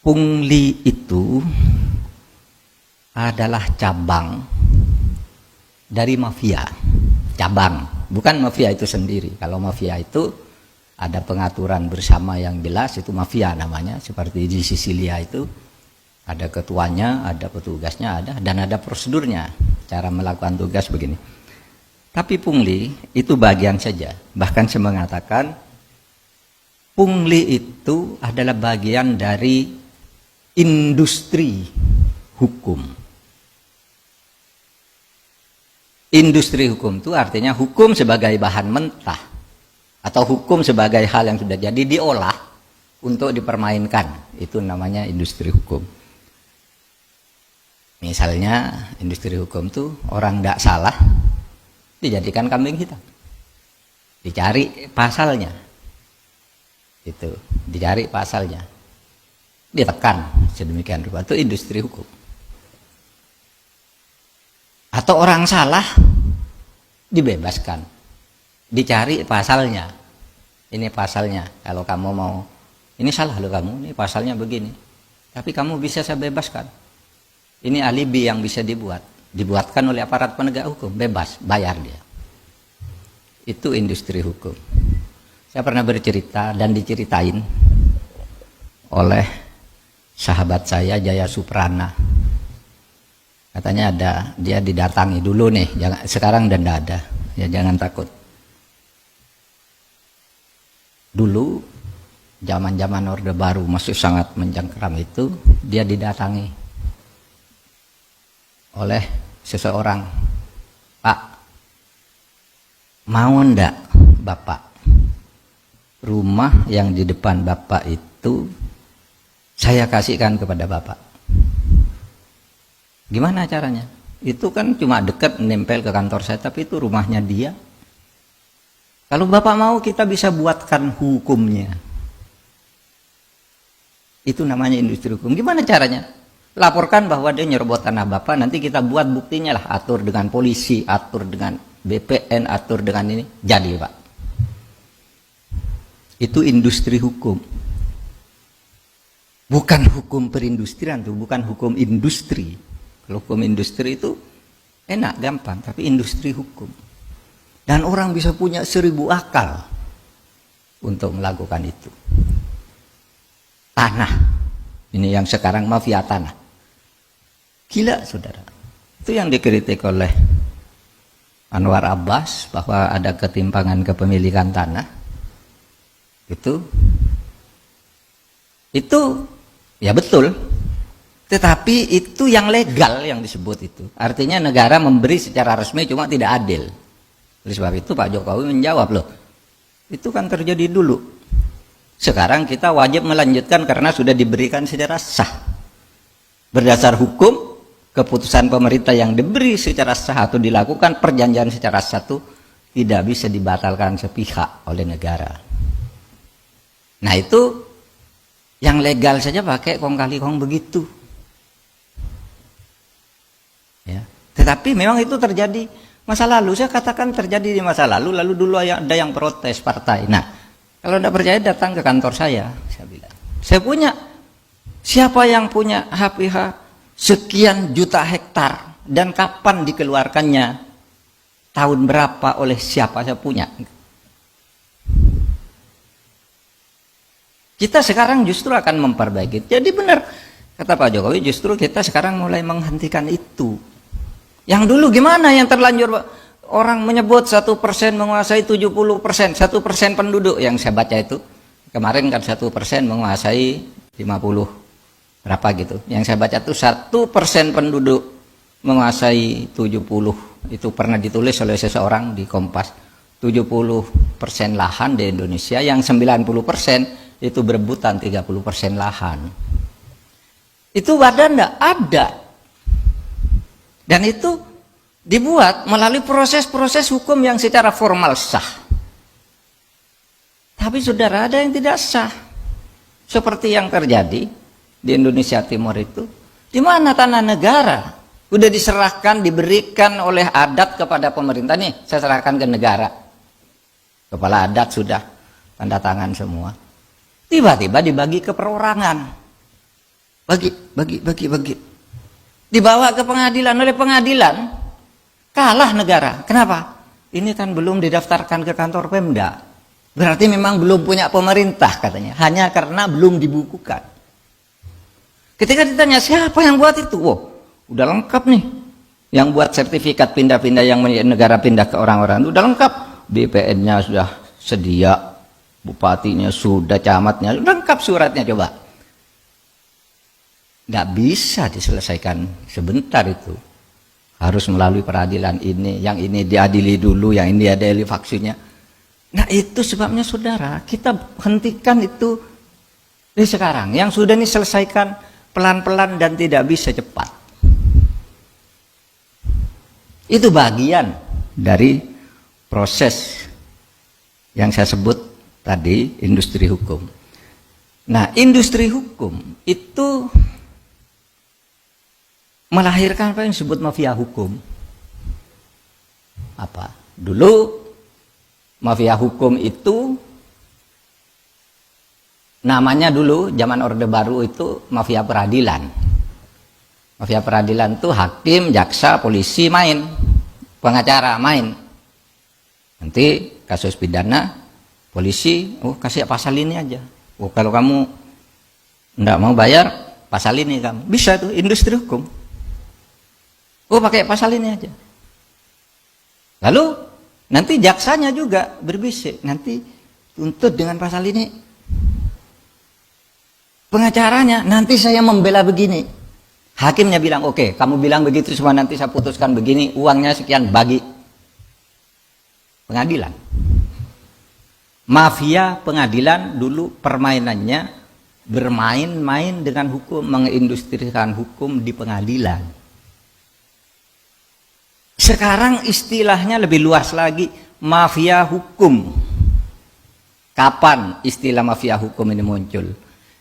Pungli itu adalah cabang dari mafia. Cabang, bukan mafia itu sendiri. Kalau mafia itu ada pengaturan bersama yang jelas, itu mafia namanya. Seperti di Sisilia itu ada ketuanya, ada petugasnya, dan ada prosedurnya cara melakukan tugas begini. Tapi pungli itu bagian saja. Bahkan saya mengatakan pungli itu adalah bagian dari industri hukum. Industri hukum itu artinya hukum sebagai bahan mentah atau hukum sebagai hal yang sudah jadi diolah untuk dipermainkan. Itu namanya industri hukum. Misalnya industri hukum itu orang tidak salah dijadikan kambing hitam, dicari pasalnya, itu dicari pasalnya, ditekan sedemikian rupa, itu industri hukum. Atau orang salah dibebaskan, dicari pasalnya, ini pasalnya, kalau kamu mau ini salah loh kamu, ini pasalnya begini, tapi kamu bisa saya bebaskan, ini alibi yang bisa dibuatkan oleh aparat penegak hukum, bebas, bayar dia. Itu industri hukum. Saya pernah bercerita dan diceritain oleh sahabat saya Jaya Suprana. Katanya dia didatangi dulu nih, sekarang dan tidak ada, ya jangan takut. Dulu zaman-zaman Orde Baru masih sangat mencengkeram itu, dia didatangi oleh seseorang. Pak, mau ndak Bapak rumah yang di depan Bapak itu saya kasihkan kepada Bapak? Gimana caranya? Itu kan cuma dekat nempel ke kantor saya, tapi itu rumahnya dia. Kalau Bapak mau kita bisa buatkan hukumnya. Itu namanya industri hukum. Gimana caranya? Laporkan bahwa dia nyerobot tanah Bapak, nanti kita buat buktinya lah, atur dengan polisi, atur dengan BPN, atur dengan ini, jadi Pak. Itu industri hukum. Bukan hukum perindustrian tuh, bukan hukum industri. Kalau hukum industri itu enak, gampang, tapi industri hukum. Dan orang bisa punya 1000 akal untuk melakukan itu. Tanah, ini yang sekarang mafia tanah. Gila saudara. Itu yang dikritik oleh Anwar Abbas, bahwa ada ketimpangan kepemilikan tanah. Itu ya betul. Tetapi itu yang legal yang disebut itu. Artinya negara memberi secara resmi cuma tidak adil. Oleh sebab itu Pak Jokowi menjawab, loh, itu kan terjadi dulu. Sekarang kita wajib melanjutkan karena sudah diberikan secara sah. Berdasar hukum, keputusan pemerintah yang diberi secara sah atau dilakukan perjanjian secara sah itu tidak bisa dibatalkan sepihak oleh negara. Nah itu yang legal saja pakai kong kali kong begitu. Ya. Tetapi memang itu terjadi masa lalu. Saya katakan terjadi di masa lalu. Lalu dulu ada yang protes partai. Nah, kalau tidak percaya datang ke kantor saya bilang, saya punya, siapa yang punya HPH sekian juta hektar dan kapan dikeluarkannya, tahun berapa, oleh siapa, saya punya. Kita sekarang justru akan memperbaiki. Jadi benar kata Pak Jokowi, justru kita sekarang mulai menghentikan itu. Yang dulu gimana, yang terlanjur orang menyebut 1% menguasai 70%, 1% penduduk yang saya baca itu. Kemarin kan 1% menguasai 50 berapa gitu. Yang saya baca itu 1% penduduk menguasai 70. Itu pernah ditulis oleh seseorang di Kompas. 70% lahan di Indonesia, yang 90% itu berebutan 30% lahan. Itu ada enggak? Ada. Dan itu dibuat melalui proses-proses hukum yang secara formal sah. Tapi saudara, ada yang tidak sah. Seperti yang terjadi di Indonesia Timur itu. Di mana tanah negara sudah diserahkan, diberikan oleh adat kepada pemerintah. Nih, saya serahkan ke negara. Kepala adat sudah tanda tangan semua. Tiba-tiba dibagi ke perorangan. bagi. Dibawa ke pengadilan, oleh pengadilan kalah negara. Kenapa? Ini kan belum didaftarkan ke kantor Pemda. Berarti memang belum punya pemerintah katanya. Hanya karena belum dibukukan. Ketika ditanya siapa yang buat itu? Wow, udah lengkap nih. Yang buat sertifikat pindah-pindah yang negara pindah ke orang-orang itu udah lengkap. BPN-nya sudah sedia, bupatinya sudah, camatnya sudah lengkap suratnya, coba. Nggak bisa diselesaikan sebentar itu. Harus melalui peradilan ini, yang ini diadili dulu, yang ini diadili faksinya. Nah itu sebabnya saudara, kita hentikan itu dari sekarang. Yang sudah ini selesaikan pelan-pelan dan tidak bisa cepat. Itu bagian dari proses yang saya sebut tadi, industri hukum. Nah, industri hukum itu melahirkan apa yang disebut mafia hukum. Apa? Dulu mafia hukum itu namanya dulu zaman Orde Baru itu mafia peradilan. Mafia peradilan itu hakim, jaksa, polisi main, pengacara main. Nanti kasus pidana, polisi, oh kasih pasal ini aja. Oh kalau kamu enggak mau bayar, pasal ini kamu. Bisa tuh industri hukum. Oh pakai pasal ini aja. Lalu nanti jaksanya juga berbisik, nanti tuntut dengan pasal ini. Pengacaranya, nanti saya membela begini. Hakimnya bilang, oke, kamu bilang begitu semua, nanti saya putuskan begini, uangnya sekian, bagi. Pengadilan. Mafia pengadilan dulu permainannya bermain-main dengan hukum, mengindustrikan hukum di pengadilan. Sekarang istilahnya lebih luas lagi, mafia hukum. Kapan istilah mafia hukum ini muncul?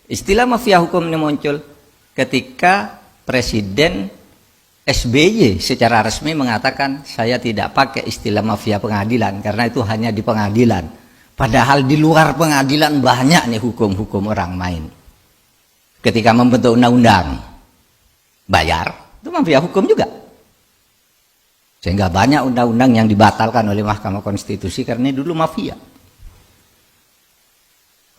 Istilah mafia hukum ini muncul ketika Presiden SBY secara resmi mengatakan saya tidak pakai istilah mafia pengadilan karena itu hanya di pengadilan. Padahal di luar pengadilan banyak nih hukum-hukum orang main. Ketika membentuk undang-undang bayar, itu mafia hukum juga. Sehingga banyak undang-undang yang dibatalkan oleh Mahkamah Konstitusi karena dulu mafia.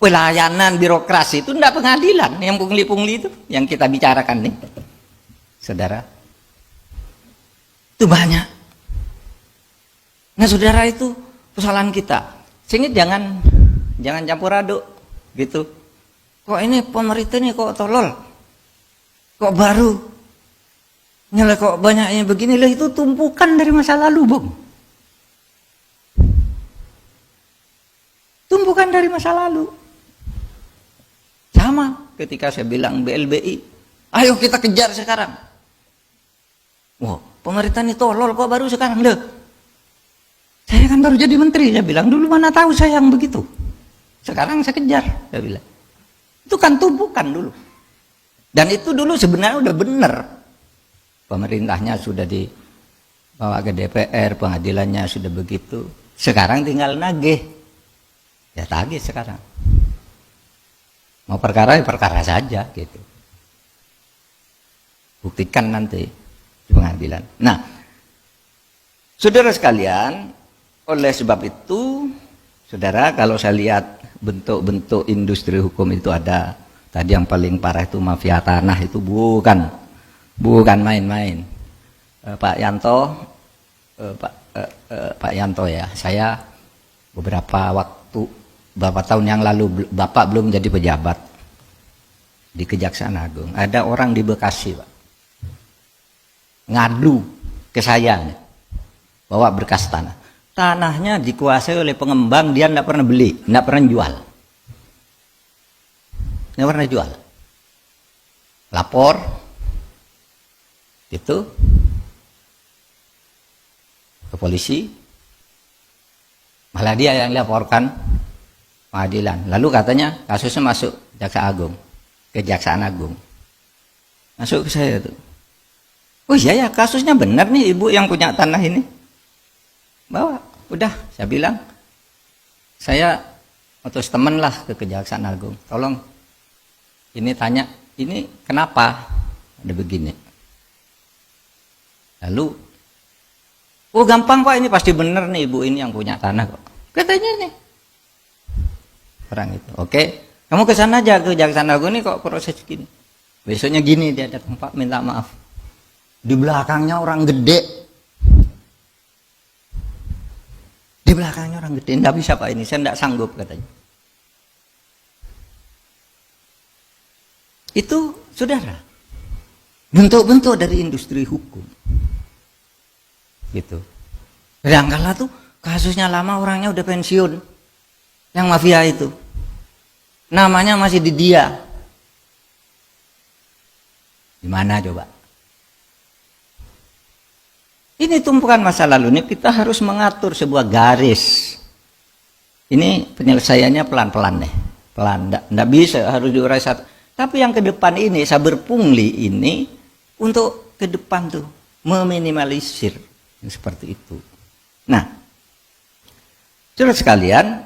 Pelayanan birokrasi itu tidak pengadilan, yang pungli-pungli itu yang kita bicarakan nih. Saudara, itu banyak. Nah saudara, itu persoalan kita. Sehingga jangan campur aduk gitu. Kok ini pemerintah ini kok tolol, kok baru nyala, kok banyaknya begini lah. Itu tumpukan dari masa lalu, Bung. Tumpukan dari masa lalu. Sama ketika saya bilang BLBI, ayo kita kejar sekarang. Wah, pemerintah ini tolol kok baru sekarang. Loh, saya kan baru jadi menteri, saya bilang. Dulu mana tahu saya yang begitu. Sekarang saya kejar, saya bilang. Itu kan tumpukan dulu. Dan itu dulu sebenarnya udah benar. Pemerintahnya sudah dibawa ke DPR, pengadilannya sudah begitu. Sekarang tinggal nagih. Ya tagih sekarang. Mau perkara ya perkara saja gitu. Buktikan nanti di pengadilan. Nah, saudara sekalian, oleh sebab itu, saudara, kalau saya lihat bentuk-bentuk industri hukum itu ada. Tadi yang paling parah itu mafia tanah, itu bukan main-main. Pak Yanto, Pak Yanto ya, saya beberapa tahun yang lalu, Bapak belum jadi pejabat di Kejaksaan Agung. Ada orang di Bekasi, Pak, ngadu ke saya bawa berkas tanah. Tanahnya dikuasai oleh pengembang, dia tidak pernah beli, tidak pernah jual. Tidak pernah jual. Lapor itu ke polisi, malah dia yang laporkan pengadilan. Lalu katanya kasusnya masuk Kejaksaan Agung. Masuk ke saya tuh. Oh iya ya, kasusnya benar nih, ibu yang punya tanah ini. Bawa, udah, saya bilang, saya utus teman lah ke Kejaksaan Agung. Tolong, ini tanya ini kenapa ada begini? Lalu, oh gampang Pak, ini pasti benar nih ibu ini yang punya tanah kok. Katanya nih. Orang itu, oke, kamu ke sana aja, ke Jaksa Agung ini kok proses gini. Besoknya gini dia datang, Pak minta maaf. Di belakangnya orang gede. Di belakangnya orang gede, enggak bisa Pak ini, saya enggak sanggup katanya. Itu saudara, bentuk-bentuk dari industri hukum. Gitu. Kadang-kala tuh kasusnya lama, orangnya udah pensiun. Yang mafia itu namanya masih di dia. Gimana coba? Ini tumpukan masa lalu, ini kita harus mengatur sebuah garis. Ini penyelesaiannya pelan-pelan deh, pelan, enggak bisa harus diurai satu. Tapi yang ke depan ini, saber pungli ini untuk ke depan tuh meminimalisir yang seperti itu. Nah, saudara sekalian,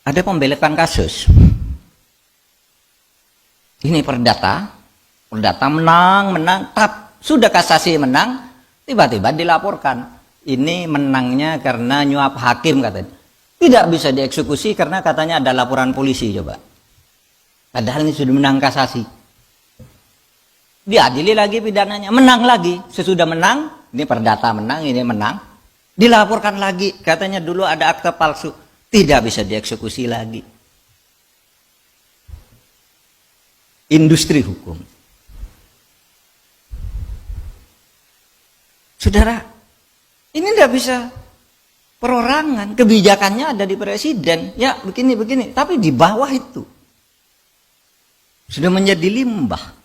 ada pembelekan kasus. Ini perdata menang, sudah kasasi menang, tiba-tiba dilaporkan. Ini menangnya karena nyuap hakim katanya. Tidak bisa dieksekusi karena katanya ada laporan polisi coba. Padahal ini sudah menang kasasi. Diadili lagi pidananya, menang lagi. Sesudah menang, ini perdata menang, ini menang. Dilaporkan lagi, katanya dulu ada akta palsu. Tidak bisa dieksekusi lagi. Industri hukum. Saudara, ini tidak bisa perorangan. Kebijakannya ada di presiden. Ya begini-begini. Tapi di bawah itu. Sudah menjadi limbah.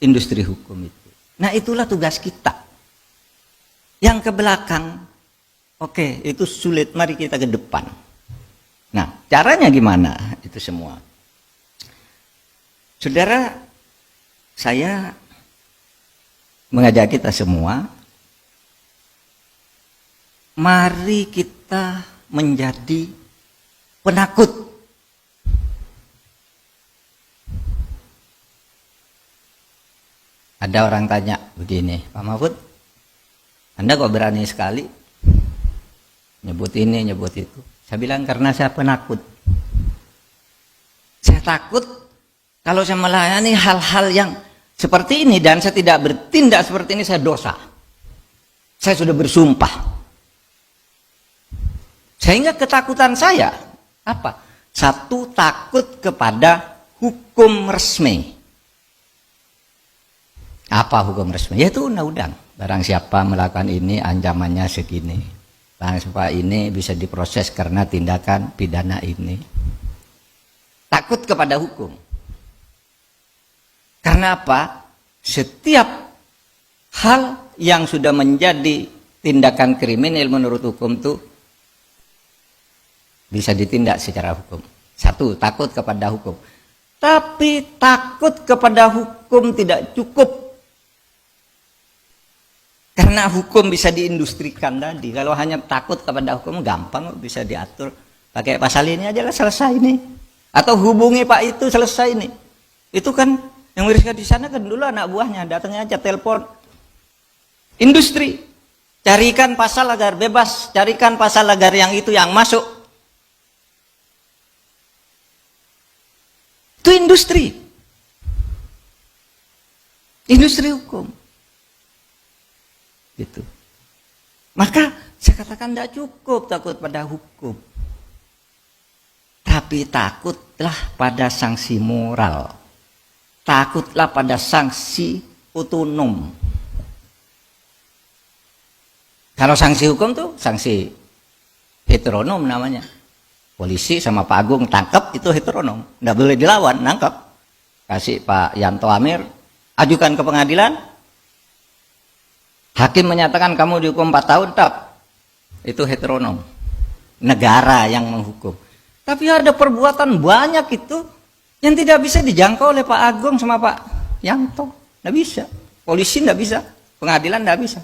Industri hukum itu. Nah itulah tugas kita. Yang ke belakang. Oke, itu sulit. Mari kita ke depan. Nah, caranya gimana? Itu semua. Saudara, saya mengajak kita semua, mari kita menjadi penakut. Ada orang tanya begini, Pak Mahfud, Anda kok berani sekali nyebut ini, nyebut itu. Saya bilang karena saya penakut. Saya takut kalau saya melayani hal-hal yang seperti ini dan saya tidak bertindak seperti ini, saya dosa. Saya sudah bersumpah. Sehingga ketakutan saya apa? Satu, takut kepada hukum resmi. Apa hukum resmi? Yaitu undang-undang. Barang siapa melakukan ini ancamannya segini. Barang siapa ini bisa diproses karena tindakan pidana ini. Takut kepada hukum. Karena apa? Setiap hal yang sudah menjadi tindakan kriminal menurut hukum itu bisa ditindak secara hukum. Satu, takut kepada hukum. Tapi takut kepada hukum tidak cukup. Karena hukum bisa diindustrikan tadi. Kalau hanya takut kepada hukum gampang bisa diatur. Pakai pasal ini aja lah selesai ini. Atau hubungi Pak itu selesai ini. Itu kan yang nguruskan di sana kan dulu anak buahnya, datangnya aja telepon. Industri. Carikan pasal agar bebas, carikan pasal agar yang itu yang masuk. Itu industri. Industri hukum. Gitu. Maka saya katakan tidak cukup takut pada hukum. Tapi takutlah pada sanksi moral. Takutlah pada sanksi otonom. Kalau sanksi hukum tuh sanksi heteronom namanya. Polisi sama Pak Agung tangkap itu heteronom. Tidak boleh dilawan, nangkap. Kasih Pak Yanto Amir, ajukan ke pengadilan. Hakim menyatakan kamu dihukum 4 tahun, tak. Itu heteronom. Negara yang menghukum. Tapi ada perbuatan banyak itu yang tidak bisa dijangkau oleh Pak Agung sama Pak Yanto. Tidak bisa. Polisi tidak bisa. Pengadilan tidak bisa.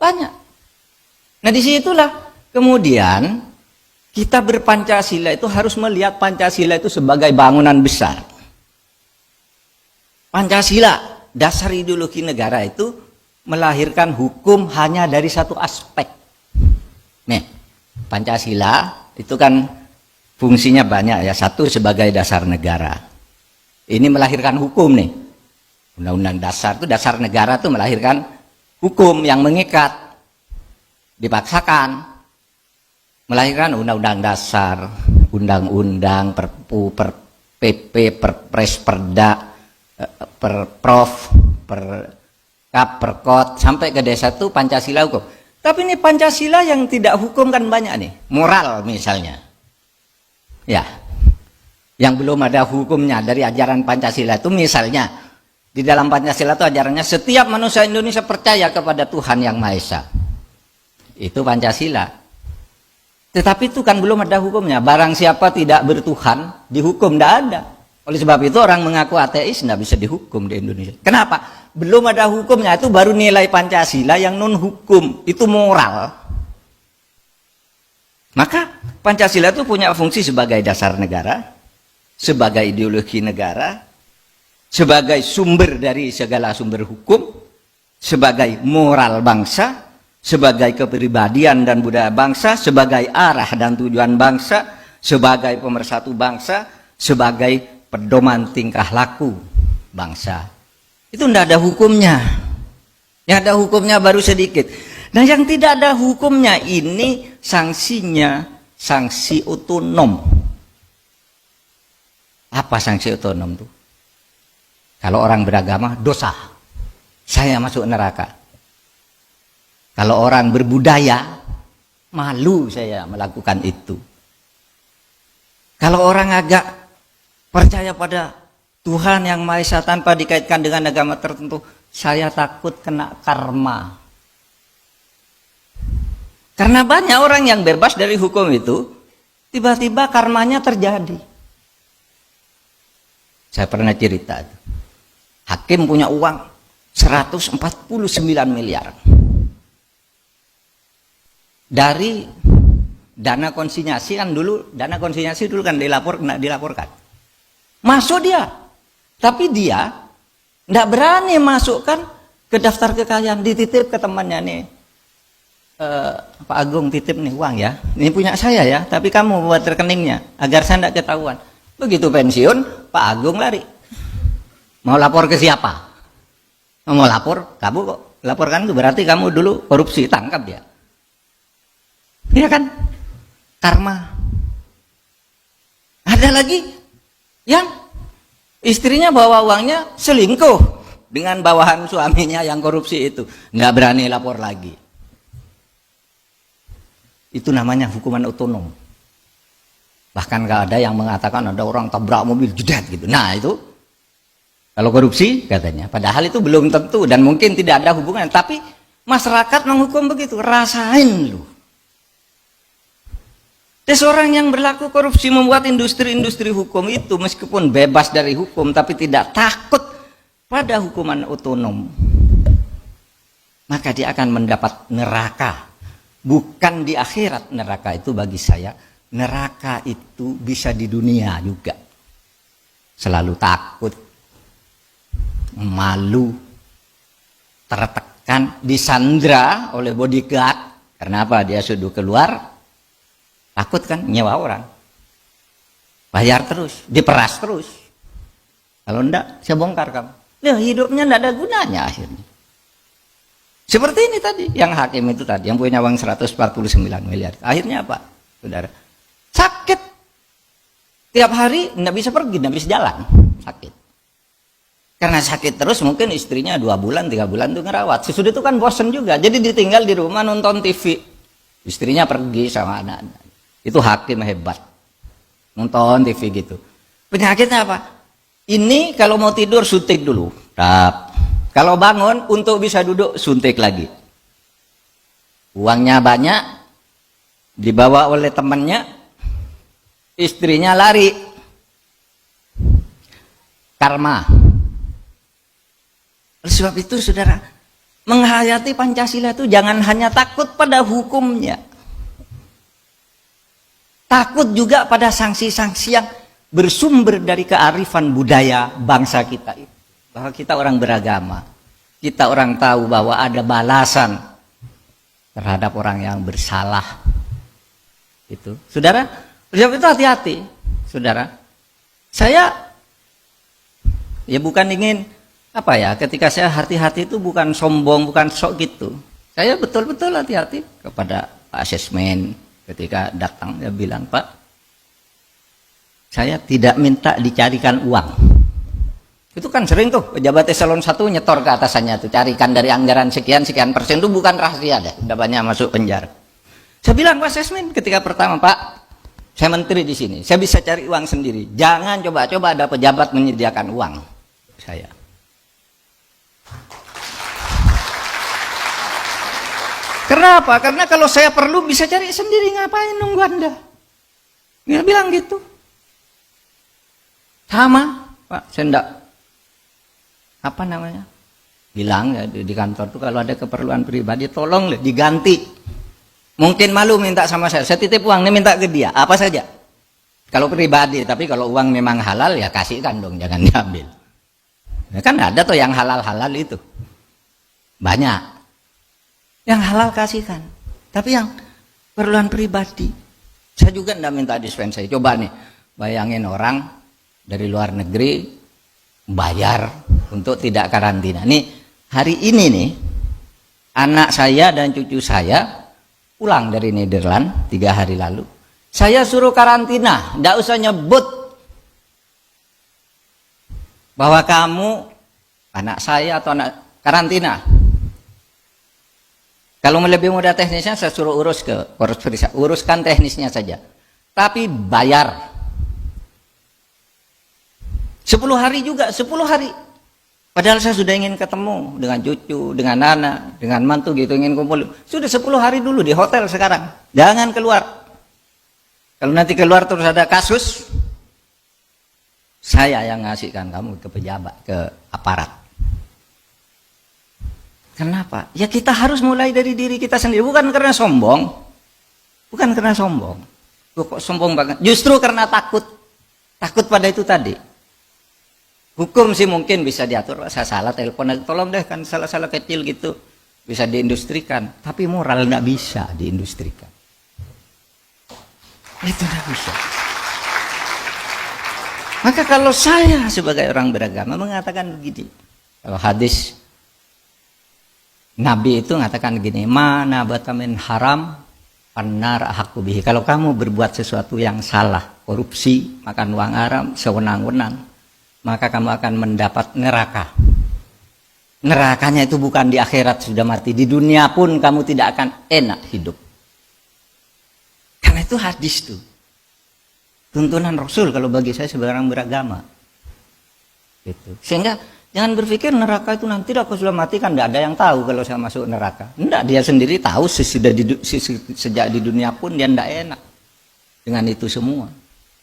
Banyak. Nah disitulah kemudian kita berpancasila itu harus melihat Pancasila itu sebagai bangunan besar. Pancasila, dasar ideologi negara itu melahirkan hukum hanya dari satu aspek. Nih, Pancasila itu kan fungsinya banyak ya. Satu, sebagai dasar negara. Ini melahirkan hukum nih. Undang-undang dasar itu, dasar negara itu melahirkan hukum yang mengikat, dipaksakan, melahirkan undang-undang dasar, undang-undang, perpu, per PP, perpres, perda, perprov, perkap, perkot, sampai ke desa itu Pancasila hukum. Tapi ini Pancasila yang tidak hukum kan banyak nih, moral misalnya. Ya, yang belum ada hukumnya dari ajaran Pancasila itu misalnya, di dalam Pancasila itu ajarannya setiap manusia Indonesia percaya kepada Tuhan Yang Maha Esa. Itu Pancasila. Tetapi itu kan belum ada hukumnya. Barang siapa tidak bertuhan, dihukum, tidak ada. Oleh sebab itu orang mengaku ateis tidak bisa dihukum di Indonesia. Kenapa? Belum ada hukumnya, itu baru nilai Pancasila yang non hukum, itu moral. Maka Pancasila itu punya fungsi sebagai dasar negara, sebagai ideologi negara, sebagai sumber dari segala sumber hukum, sebagai moral bangsa, sebagai kepribadian dan budaya bangsa, sebagai arah dan tujuan bangsa, sebagai pemersatu bangsa, sebagai pedoman tingkah laku bangsa. Itu tidak ada hukumnya. Yang ada hukumnya baru sedikit. Nah, yang tidak ada hukumnya ini sanksinya sanksi otonom. Apa sanksi otonom itu? Kalau orang beragama, dosa, saya masuk neraka. Kalau orang berbudaya, malu saya melakukan itu. Kalau orang agak percaya pada Tuhan Yang Maha Esa tanpa dikaitkan dengan agama tertentu, saya takut kena karma. Karena banyak orang yang bebas dari hukum itu, tiba-tiba karmanya terjadi. Saya pernah cerita, hakim punya uang 149 miliar. Dari dana konsinyasi kan dulu, kan dilaporkan. Masuk dia. Tapi dia tidak berani masukkan ke daftar kekayaan, dititip ke temannya nih. Pak Agung titip nih uang ya. Ini punya saya ya, tapi kamu buat rekeningnya agar saya tidak ketahuan. Begitu pensiun, Pak Agung lari. Mau lapor ke siapa? Mau lapor, kamu kok laporkan itu berarti kamu dulu korupsi, tangkap dia. Iya kan? Karma. Ada lagi yang istrinya bawa uangnya selingkuh dengan bawahan suaminya yang korupsi itu. Nggak berani lapor lagi. Itu namanya hukuman otonom. Bahkan nggak ada yang mengatakan ada orang tabrak mobil jedat gitu. Nah itu kalau korupsi katanya. Padahal itu belum tentu dan mungkin tidak ada hubungan. Tapi masyarakat menghukum begitu. Rasain lu. Seseorang yang berlaku korupsi membuat industri-industri hukum itu meskipun bebas dari hukum tapi tidak takut pada hukuman otonom, maka dia akan mendapat neraka. Bukan di akhirat neraka itu bagi saya, neraka itu bisa di dunia juga. Selalu takut, malu, tertekan, disandra oleh bodyguard. Karena apa? Dia sudah keluar, takut kan, nyewa orang, bayar terus, diperas terus. Kalau enggak, saya bongkar kamu. Ya, hidupnya enggak ada gunanya akhirnya. Seperti ini tadi, yang hakim itu tadi, yang punya uang 149 miliar. Akhirnya apa, saudara? Sakit. Tiap hari enggak bisa pergi, enggak bisa jalan. Sakit. Karena sakit terus, mungkin istrinya 2 bulan, 3 bulan tuh ngerawat. Sesudah itu kan bosen juga, jadi ditinggal di rumah nonton TV. Istrinya pergi sama anak-anak. Itu hakim hebat, nonton TV gitu. Penyakitnya apa? Ini kalau mau tidur suntik dulu, tap. Kalau bangun untuk bisa duduk suntik lagi. Uangnya banyak, dibawa oleh temannya, istrinya lari. Karma. Oleh sebab itu saudara, menghayati Pancasila itu jangan hanya takut pada hukumnya. Takut juga pada sanksi-sanksi yang bersumber dari kearifan budaya bangsa kita itu. bahwa kita orang beragama. Kita orang tahu bahwa ada balasan terhadap orang yang bersalah. Itu, saudara, itu hati-hati, saudara. Saya ya bukan ingin apa ya, ketika saya hati-hati itu bukan sombong, bukan sok gitu. Saya betul-betul hati-hati kepada Pak Asesmen ketika datang, dia bilang, Pak, saya tidak minta dicarikan uang. Itu kan sering tuh pejabat eselon 1 nyetor ke atasannya tuh, carikan dari anggaran sekian persen, itu bukan rahasia deh, udah banyak masuk penjara. Saya bilang Pak Asesmen ketika pertama, Pak, saya menteri di sini, saya bisa cari uang sendiri. Jangan coba-coba ada pejabat menyediakan uang saya. Kenapa? Karena kalau saya perlu bisa cari sendiri, ngapain nunggu Anda? Dia bilang gitu. Sama, Pak, saya enggak, apa namanya, bilang ya di kantor tuh kalau ada keperluan pribadi tolong deh diganti. Mungkin malu minta sama saya titip uang, nih minta ke dia, apa saja. Kalau pribadi, tapi kalau uang memang halal ya kasihkan dong, jangan diambil. Ya kan ada tuh yang halal-halal itu. Banyak. Yang halal kasihkan. Tapi yang keperluan pribadi, saya juga enggak minta dispensasi. Coba nih, bayangin orang dari luar negeri bayar untuk tidak karantina. Nih, hari ini nih, anak saya dan cucu saya pulang dari Nederland 3 hari lalu. Saya suruh karantina, enggak usah nyebut bahwa kamu anak saya atau anak karantina. Kalau lebih mudah teknisnya saya suruh uruskan teknisnya saja. Tapi bayar. 10 hari juga, 10 hari. Padahal saya sudah ingin ketemu dengan cucu, dengan anak, dengan mantu gitu, ingin kumpul. Sudah 10 hari dulu di hotel sekarang. Jangan keluar. Kalau nanti keluar terus ada kasus, saya yang ngasihkan kamu ke pejabat, ke aparat. Kenapa? Ya kita harus mulai dari diri kita sendiri. Bukan karena sombong. Bukan karena sombong. Kok sombong banget. Justru karena takut. Takut pada itu tadi. Hukum sih mungkin bisa diatur, saya salah telepon, tolong deh, kan salah-salah kecil gitu, bisa diindustrikan. Tapi moral nggak bisa diindustrikan. Itu nggak bisa. Maka kalau saya sebagai orang beragama mengatakan begini, kalau hadis Nabi itu mengatakan begini, mana batamin haram panar hakubihi. Kalau kamu berbuat sesuatu yang salah, korupsi, makan uang haram, sewenang-wenang, maka kamu akan mendapat neraka. Nerakanya itu bukan di akhirat sudah mati, di dunia pun kamu tidak akan enak hidup. Karena itu hadis tuh, tuntunan Rasul kalau bagi saya sebagai orang beragama. Gitu. Sehingga jangan berpikir neraka itu nanti aku sudah mati kan tidak ada yang tahu kalau saya masuk neraka. Tidak, dia sendiri tahu sejak di dunia pun dia tidak enak dengan itu semua.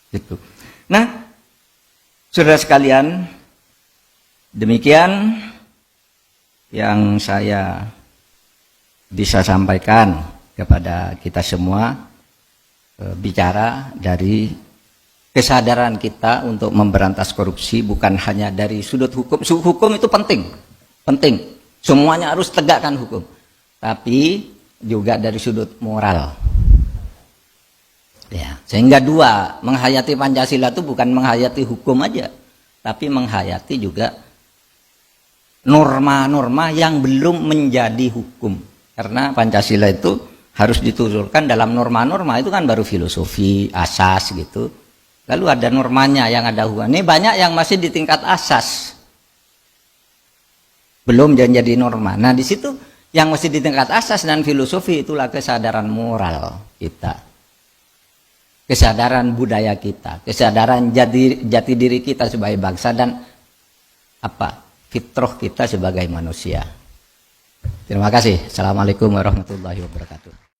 Gitu. Nah, saudara sekalian, demikian yang saya bisa sampaikan kepada kita semua, bicara dari kesadaran kita untuk memberantas korupsi, bukan hanya dari sudut hukum. Hukum itu penting, semuanya harus tegakkan hukum, tapi juga dari sudut moral. Ya, sehingga dua, menghayati Pancasila itu bukan menghayati hukum aja, tapi menghayati juga norma-norma yang belum menjadi hukum. Karena Pancasila itu harus dituturkan dalam norma-norma, itu kan baru filosofi, asas gitu. Lalu ada normanya yang ada hukum. Ini banyak yang masih di tingkat asas, belum jadi norma. Nah di situ yang masih di tingkat asas dan filosofi, itulah kesadaran moral kita. Kesadaran budaya kita, kesadaran jati diri kita sebagai bangsa, dan fitrah kita sebagai manusia. Terima kasih. Assalamualaikum warahmatullahi wabarakatuh.